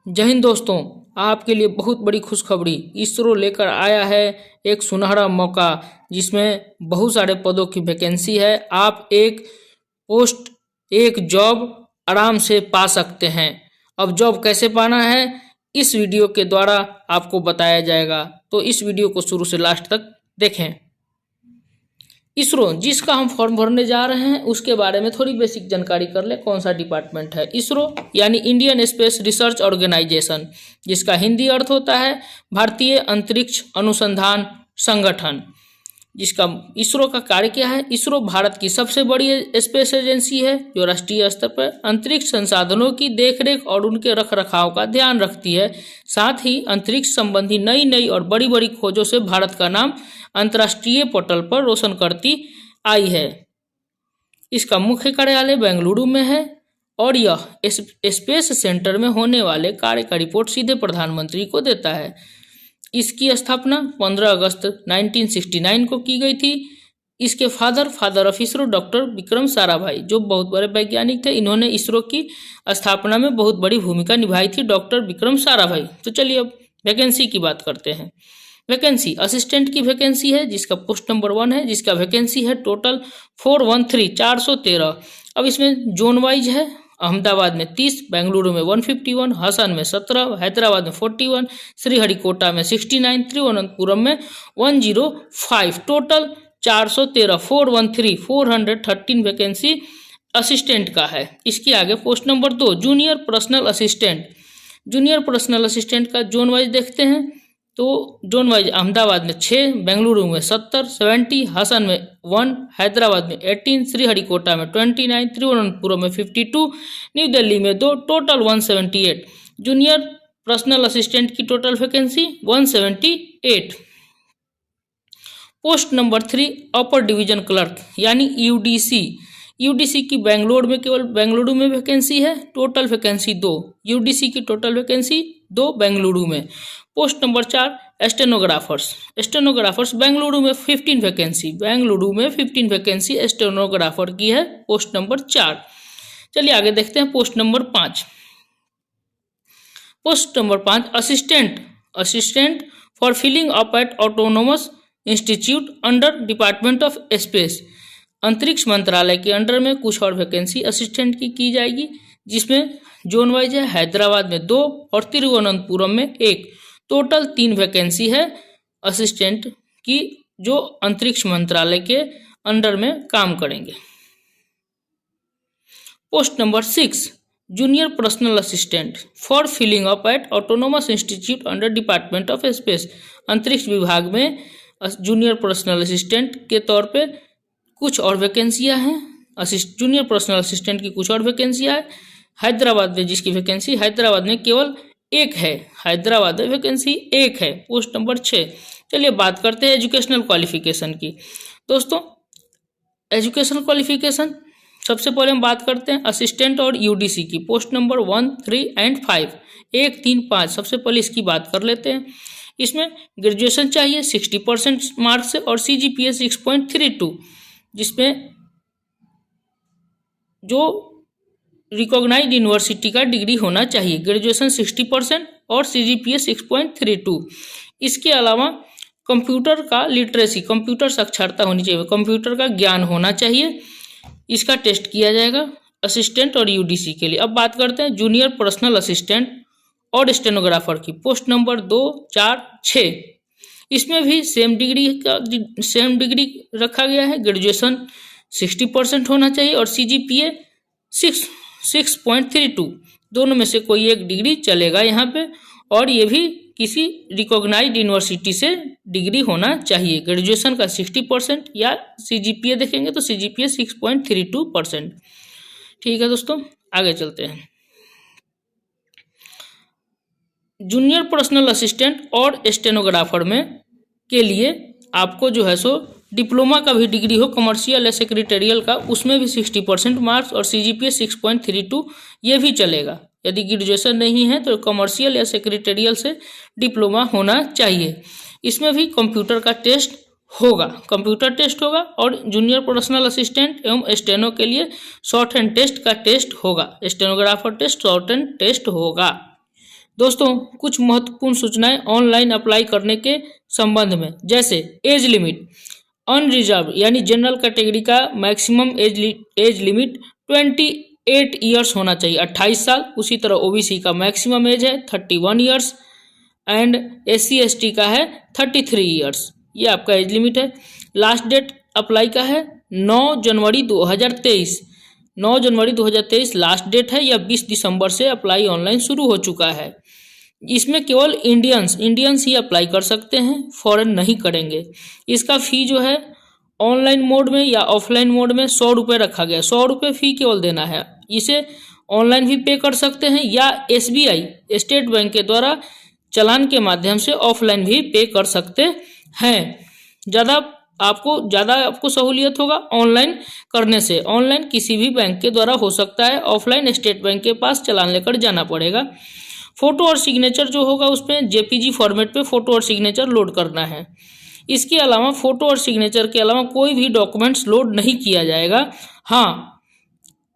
जय हिंद दोस्तों, आपके लिए बहुत बड़ी खुशखबरी। इसरो लेकर आया है एक सुनहरा मौका जिसमें बहुत सारे पदों की वैकेंसी है। आप एक जॉब आराम से पा सकते हैं। अब जॉब कैसे पाना है इस वीडियो के द्वारा आपको बताया जाएगा, तो इस वीडियो को शुरू से लास्ट तक देखें। इसरो जिसका हम फॉर्म भरने जा रहे हैं उसके बारे में थोड़ी बेसिक जानकारी कर ले। कौन सा डिपार्टमेंट है इसरो? यानी इंडियन स्पेस रिसर्च ऑर्गेनाइजेशन, जिसका हिंदी अर्थ होता है भारतीय अंतरिक्ष अनुसंधान संगठन। जिसका इसरो का कार्य क्या है? इसरो भारत की सबसे बड़ी स्पेस एजेंसी है जो राष्ट्रीय स्तर पर अंतरिक्ष संसाधनों की देखरेख और उनके रखरखाव का ध्यान रखती है। साथ ही अंतरिक्ष संबंधी नई और बड़ी बड़ी खोजों से भारत का नाम अंतर्राष्ट्रीय पटल पर रोशन करती आई है। इसका मुख्य कार्यालय बेंगलुरु में है और यह स्पेस सेंटर में होने वाले कार्य का रिपोर्ट सीधे प्रधानमंत्री को देता है। इसकी स्थापना 15 अगस्त 1969 को की गई थी। इसके father of ISRO doctor Vikram Sarabhai, जो बहुत बड़े वैज्ञानिक थे, इन्होंने इसरो की स्थापना में बहुत बड़ी भूमिका निभाई थी, डॉक्टर विक्रम साराभाई। तो चलिए अब वैकेंसी की बात करते हैं। वैकेंसी असिस्टेंट की वैकेंसी है जिसका पोस्ट नंबर 1 है, जिसका वैकेंसी है टोटल 413 अब इसमें जोन वाइज है। अहमदाबाद में 30, बेंगलुरु में 151, हसन में 17, हैदराबाद में 41, श्रीहरिकोटा में 69, तिरुवनंतपुरम में 105, टोटल 413 413 वैकेंसी असिस्टेंट का है। इसके आगे post number 2 junior personal assistant. Junior personal assistant का जोन वाइज देखते हैं तो जोन वाइज अहमदाबाद में 6, बेंगलुरु में 70, हसन में 1, हैदराबाद में 18, श्रीहरिकोटा में 29, तिरुवनंतपुरम में 52, न्यू दिल्ली में 2, टोटल 178। जूनियर पर्सनल असिस्टेंट की total vacancy 178। Post number 3 upper division clerk यानी यूडीसी। यूडीसी की केवल बेंगलुरु में वैकेंसी है, टोटल वैकेंसी 2। यूडीसी की टोटल वैकेंसी 2 बेंगलुरु में। पोस्ट नंबर 4 स्टेनोग्राफर्स बेंगलुरु में 15 वैकेंसी स्टेनोग्राफर की है, पोस्ट नंबर 4। चलिए आगे देखते हैं post number 5। Post number 5 assistant for filling up at autonomous institute under department of space. अंतरिक्ष मंत्रालय के अंडर में कुछ और वैकेंसी असिस्टेंट की जाएगी, जिसमें जोन वाइज है हैदराबाद में 2 और तिरुवनंतपुरम में 1, टोटल 3 वैकेंसी है असिस्टेंट की जो अंतरिक्ष मंत्रालय के अंडर में काम करेंगे। Post number 6 junior personal assistant for filling up at autonomous institute under department of space. अंतरिक्ष विभाग में जूनियर पर्सनल असिस्टेंट के तौर पे कुछ और वैकेंसियां हैं। जूनियर पर्सनल असिस्टेंट की कुछ और वैकेंसियां है हैदराबाद में, जिसकी वैकेंसी हैदराबाद में केवल 1 है। हैदराबाद में वैकेंसी 1 है, पोस्ट नंबर 6। चलिए बात करते हैं एजुकेशनल क्वालिफिकेशन की। दोस्तों एजुकेशनल क्वालिफिकेशन सबसे पहले हम बात करते हैं असिस्टेंट और यूडीसी की, पोस्ट नंबर 1, 3 एंड 5, 1, 3, 5। सबसे पहले इसकी बात कर लेते हैं। इसमें ग्रेजुएशन चाहिए 60% मार्क्स से और CGPA 6.32, जिसमें जो रिकॉग्नाइज्ड यूनिवर्सिटी का डिग्री होना चाहिए। ग्रेजुएशन 60% और CGPA 6.32। इसके अलावा कंप्यूटर का लिटरेसी, कंप्यूटर साक्षरता होनी चाहिए, कंप्यूटर का ज्ञान होना चाहिए। इसका टेस्ट किया जाएगा असिस्टेंट और यूडीसी के लिए। अब बात करते हैं जूनियर पर्सनल असिस्टेंट और स्टेनोग्राफर की, पोस्ट नंबर 2, 4, 6। इसमें भी सेम डिग्री रखा गया है। ग्रेजुएशन 60% होना चाहिए और CGPA 6.32, दोनों में से कोई एक डिग्री चलेगा यहाँ पे, और ये भी किसी रिकॉग्नाइज्ड यूनिवर्सिटी से डिग्री होना चाहिए। ग्रेजुएशन का 60% या CGPA देखेंगे तो CGPA 6.32%। ठीक है दोस्तों, आगे चलते हैं। जूनियर पर्सनल असिस्टेंट और स्टेनोग्राफर में के लिए आपको जो है सो डिप्लोमा का भी डिग्री हो, कमर्शियल या सेक्रेटेरियल का, उसमें भी 60% मार्क्स और CGPA 6.32 ये भी चलेगा। यदि ग्रेजुएशन नहीं है तो कमर्शियल या सेक्रेटेरियल से डिप्लोमा होना चाहिए। इसमें भी कंप्यूटर का टेस्ट होगा, और जूनियर पर्सनल असिस्टेंट एवं स्टेनो के लिए शॉर्ट हैंड टेस्ट का टेस्ट होगा। Stenographer test, short hand test होगा। दोस्तों कुछ महत्वपूर्ण सूचनाएं ऑनलाइन अप्लाई करने के संबंध में, जैसे एज लिमिट, अनरिजर्व यानी जनरल कैटेगरी का मैक्सिमम एज लिमिट 28 ईयर्स होना चाहिए, 28 साल। उसी तरह ओबीसी का मैक्सिमम एज है 31 ईयर्स एंड SC/ST का है 33 ईयर्स। ये आपका एज लिमिट है। लास्ट डेट अप्लाई का है 9 जनवरी 2023। 9 जनवरी 2023 लास्ट डेट है, या 20 दिसंबर से अप्लाई ऑनलाइन शुरू हो चुका है। इसमें केवल इंडियंस ही अप्लाई कर सकते हैं, फॉरेन नहीं करेंगे। इसका फ़ी जो है ऑनलाइन मोड में या ऑफलाइन मोड में 100 रुपये रखा गया, 100 रुपये फ़ी केवल देना है। इसे ऑनलाइन भी पे कर सकते हैं या SBI स्टेट बैंक के द्वारा चालान के माध्यम से ऑफलाइन भी पे कर सकते हैं। ज़्यादा आपको सहूलियत होगा ऑनलाइन करने से। ऑनलाइन किसी भी बैंक के द्वारा हो सकता है, ऑफलाइन स्टेट बैंक के पास चालान लेकर जाना पड़ेगा। फ़ोटो और सिग्नेचर जो होगा उसमें JPG फॉर्मेट पे फ़ोटो और सिग्नेचर लोड करना है। इसके अलावा फ़ोटो और सिग्नेचर के अलावा कोई भी डॉक्यूमेंट्स लोड नहीं किया जाएगा। हाँ,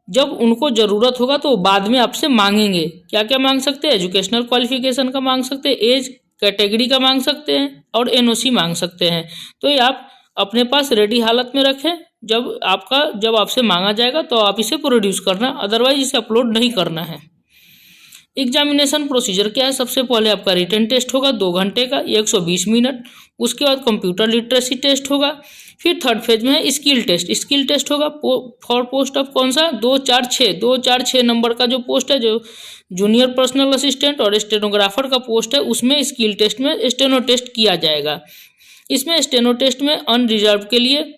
जब उनको ज़रूरत होगा तो बाद में आपसे मांगेंगे। क्या क्या मांग सकते हैं? एजुकेशनल क्वालिफिकेशन का मांग सकते हैं, एज कैटेगरी का मांग सकते हैं और NOC मांग सकते हैं। तो ये आप अपने पास रेडी हालत में रखें, जब आपसे मांगा जाएगा तो आप इसे प्रोड्यूस करना, अदरवाइज इसे अपलोड नहीं करना है। एग्जामिनेशन प्रोसीजर क्या है? सबसे पहले आपका रिटन टेस्ट होगा 2 घंटे का, 120 मिनट। उसके बाद कंप्यूटर लिटरेसी टेस्ट होगा। फिर थर्ड फेज में है स्किल टेस्ट होगा फॉर पोस्ट ऑफ कौन सा 246 नंबर का जो पोस्ट है, जो जूनियर पर्सनल असिस्टेंट और स्टेनोग्राफर का पोस्ट है, उसमें स्किल टेस्ट में स्टेनो टेस्ट किया जाएगा। इसमें स्टेनो टेस्ट में अनरिजर्व के लिए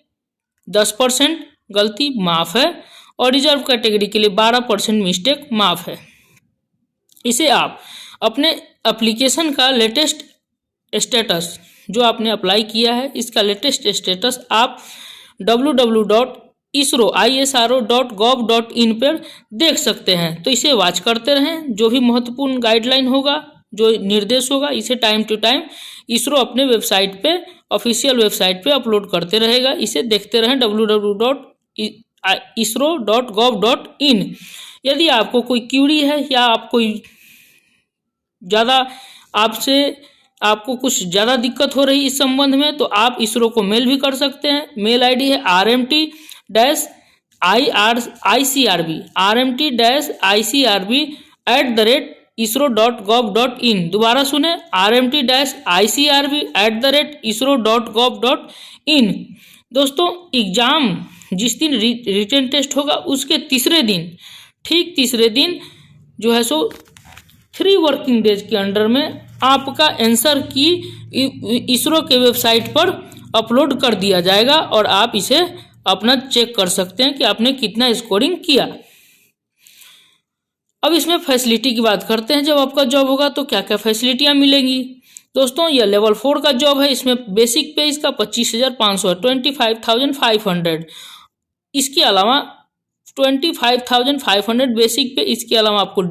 10% गलती माफ़ है और रिजर्व कैटेगरी के लिए 12% मिस्टेक माफ़ है। इसे आप अपने एप्लीकेशन का लेटेस्ट स्टेटस जो आपने अप्लाई किया है, इसका लेटेस्ट स्टेटस आप www.isro.gov.in पर देख सकते हैं। तो इसे वॉच करते रहें। जो भी महत्वपूर्ण गाइडलाइन होगा, जो निर्देश होगा, इसे टाइम टू टाइम इसरो अपने वेबसाइट पे, ऑफिशियल वेबसाइट पे अपलोड करते रहेगा। इसे देखते रहें www.isro.gov.in। यदि आपको कोई क्यूरी है या आपको कुछ ज़्यादा दिक्कत हो रही इस संबंध में, तो आप इसरो को मेल भी कर सकते हैं। मेल ID है rmt-icrb@isro.gov.in। दोबारा सुने, rmt-icrb@isro.gov.in। दोस्तों एग्जाम जिस दिन रिटन टेस्ट होगा उसके ठीक तीसरे दिन जो है सो 3 वर्किंग डेज के अंडर में आपका आंसर की इसरो के वेबसाइट पर अपलोड कर दिया जाएगा और आप इसे अपना चेक कर सकते हैं कि आपने कितना स्कोरिंग किया। अब इसमें फैसिलिटी की बात करते हैं। जब आपका जॉब होगा तो क्या क्या फैसिलिटियां मिलेंगी। दोस्तों यह लेवल 4 का जॉब है। इसमें बेसिक पे इसका 25,500 है, 25,500। इसके अलावा 25,500 बेसिक पे, इसके अलावा आपको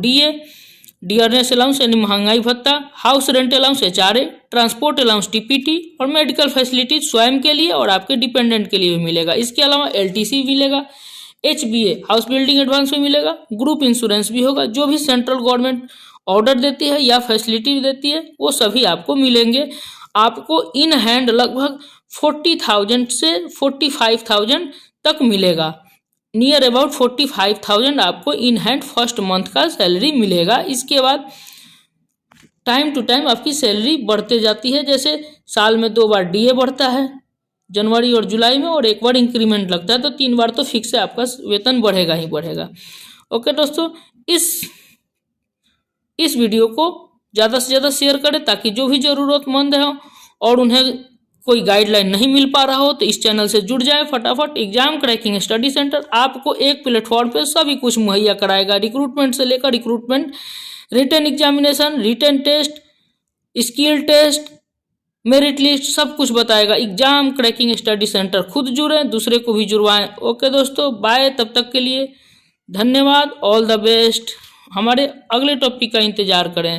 डियरनेस अलाउंस यानी महंगाई भत्ता, house rent allowance HRA, transport allowance TPT और मेडिकल फैसिलिटीज स्वयं के लिए और आपके डिपेंडेंट के लिए भी मिलेगा। इसके अलावा LTC मिलेगा, HBA हाउस बिल्डिंग एडवांस में मिलेगा, ग्रुप इंश्योरेंस भी होगा। जो भी सेंट्रल गवर्नमेंट ऑर्डर देती है या फैसिलिटी देती है वो सभी आपको मिलेंगे। आपको इन हैंड लगभग 40,000 से 45,000 तक मिलेगा। नियर अबाउट 45,000 आपको इन हैंड फर्स्ट मंथ का सैलरी मिलेगा। इसके बाद टाइम टू टाइम आपकी सैलरी बढ़ते जाती है। जैसे साल में 2 बार DA बढ़ता है, जनवरी और जुलाई में, और 1 बार इंक्रीमेंट लगता है, तो 3 बार तो फिक्स है आपका वेतन बढ़ेगा ही बढ़ेगा। ओके दोस्तों, इस वीडियो को ज़्यादा से ज़्यादा शेयर करें ताकि जो भी ज़रूरतमंद है और उन्हें कोई गाइडलाइन नहीं मिल पा रहा हो तो इस चैनल से जुड़ जाए फटाफट। एग्जाम क्रैकिंग स्टडी सेंटर आपको एक प्लेटफॉर्म पे सभी कुछ मुहैया कराएगा। रिक्रूटमेंट से लेकर recruitment, written examination, written test, skill test, merit list, सब कुछ बताएगा। Exam cracking study centre. खुद जुड़े, दूसरे को भी जुड़वाएं। ओके दोस्तों, बाय। तब तक के लिए धन्यवाद, ऑल द बेस्ट। हमारे अगले टॉपिक का इंतजार करें।